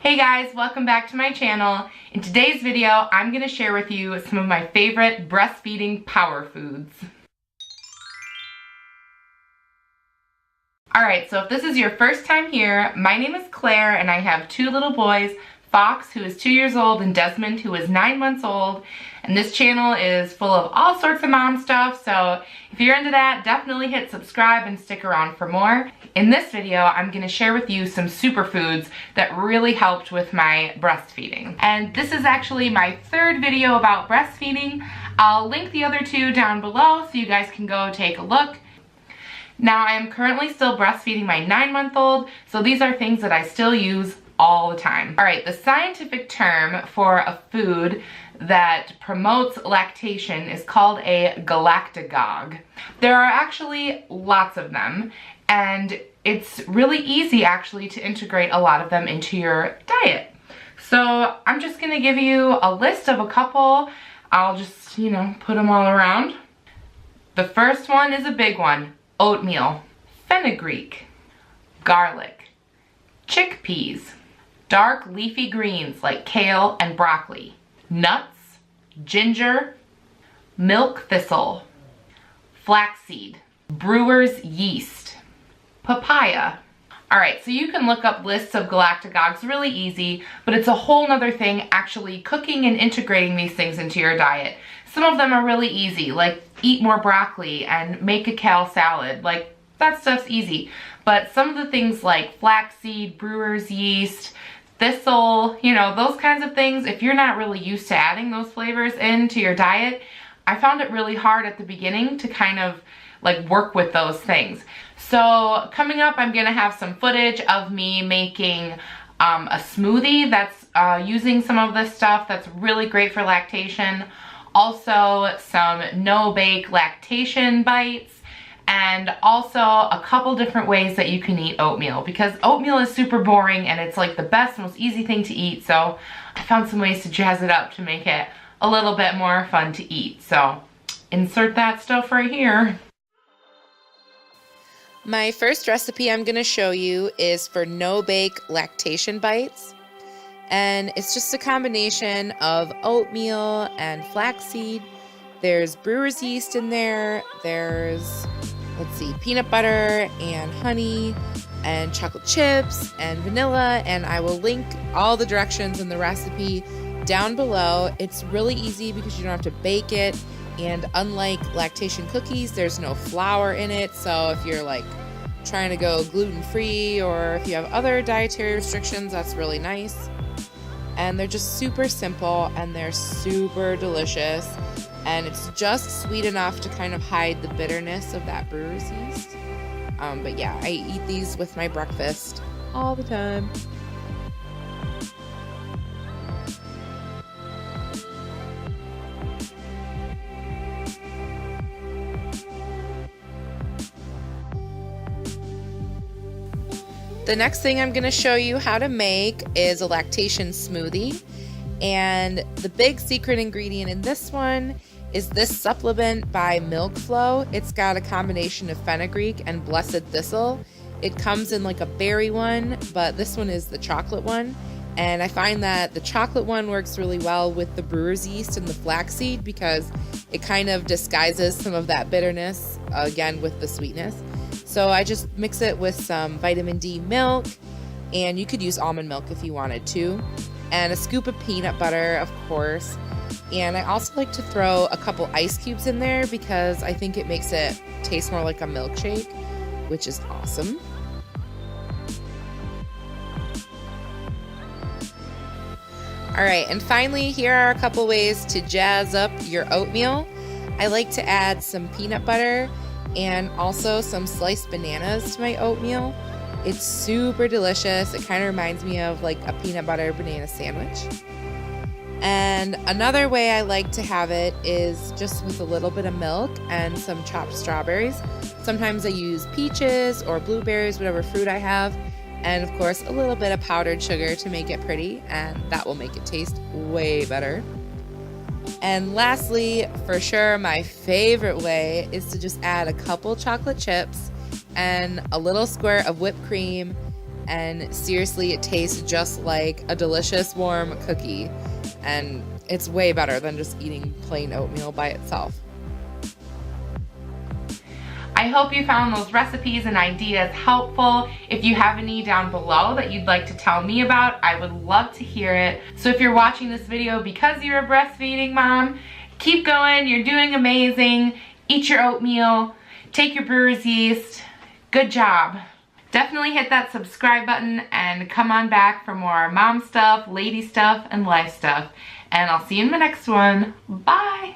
Hey guys, welcome back to my channel. In today's video, I'm going to share with you some of my favorite breastfeeding power foods. Alright, so if this is your first time here, my name is Claire and I have two little boys, Fox, who is 2 years old, and Desmond, who is 9 months old. And this channel is full of all sorts of mom stuff, so if you're into that, definitely hit subscribe and stick around for more. In this video, I'm going to share with you some superfoods that really helped with my breastfeeding. And this is actually my third video about breastfeeding. I'll link the other two down below so you guys can go take a look. Now, I am currently still breastfeeding my 9-month-old, so these are things that I still use all the time. All right, the scientific term for a food that promotes lactation is called a galactagogue. There are actually lots of them, and it's really easy actually to integrate a lot of them into your diet. So I'm just gonna give you a list of a couple. I'll just, put them all around. The first one is a big one: oatmeal, fenugreek, garlic, chickpeas, dark leafy greens like kale and broccoli, nuts, ginger, milk thistle, flaxseed, brewer's yeast, papaya. All right, so you can look up lists of galactagogues really easy, but it's a whole nother thing actually cooking and integrating these things into your diet. Some of them are really easy, like eat more broccoli and make a kale salad. Like, that stuff's easy. But some of the things like flaxseed, brewer's yeast, thistle, those kinds of things, if you're not really used to adding those flavors into your diet, I found it really hard at the beginning to kind of like work with those things. So coming up, I'm gonna have some footage of me making a smoothie that's using some of this stuff that's really great for lactation. Also some no-bake lactation bites, and also a couple different ways that you can eat oatmeal, because oatmeal is super boring and it's like the best, most easy thing to eat. So I found some ways to jazz it up to make it a little bit more fun to eat. So insert that stuff right here. My first recipe I'm going to show you is for no-bake lactation bites. And it's just a combination of oatmeal and flaxseed. There's brewer's yeast in there. There's, peanut butter and honey and chocolate chips and vanilla. And I will link all the directions in the recipe down below. It's really easy because you don't have to bake it. And unlike lactation cookies, there's no flour in it. So if you're like trying to go gluten-free, or if you have other dietary restrictions, that's really nice. And they're just super simple and they're super delicious. And it's just sweet enough to kind of hide the bitterness of that brewer's yeast. But yeah, I eat these with my breakfast all the time. The next thing I'm going to show you how to make is a lactation smoothie. And the big secret ingredient in this one is this supplement by Milk Flow. It's got a combination of fenugreek and blessed thistle. It comes in like a berry one, but this one is the chocolate one. And I find that the chocolate one works really well with the brewer's yeast and the flaxseed because it kind of disguises some of that bitterness, again, with the sweetness. So I just mix it with some vitamin D milk, and you could use almond milk if you wanted to, and a scoop of peanut butter, of course. And I also like to throw a couple ice cubes in there because I think it makes it taste more like a milkshake, which is awesome. All right, and finally, here are a couple ways to jazz up your oatmeal. I like to add some peanut butter and also some sliced bananas to my oatmeal. It's super delicious. It kind of reminds me of like a peanut butter banana sandwich. And another way I like to have it is just with a little bit of milk and some chopped strawberries. Sometimes I use peaches or blueberries, whatever fruit I have. And of course, a little bit of powdered sugar to make it pretty, and that will make it taste way better. And lastly, for sure, my favorite way is to just add a couple chocolate chips and a little squirt of whipped cream and seriously, it tastes just like a delicious warm cookie, and it's way better than just eating plain oatmeal by itself. I hope you found those recipes and ideas helpful. If you have any down below that you'd like to tell me about, I would love to hear it. So if you're watching this video because you're a breastfeeding mom, keep going, you're doing amazing. Eat your oatmeal, take your brewer's yeast. Good job. Definitely hit that subscribe button and come on back for more mom stuff, lady stuff, and life stuff. And I'll see you in my next one. Bye.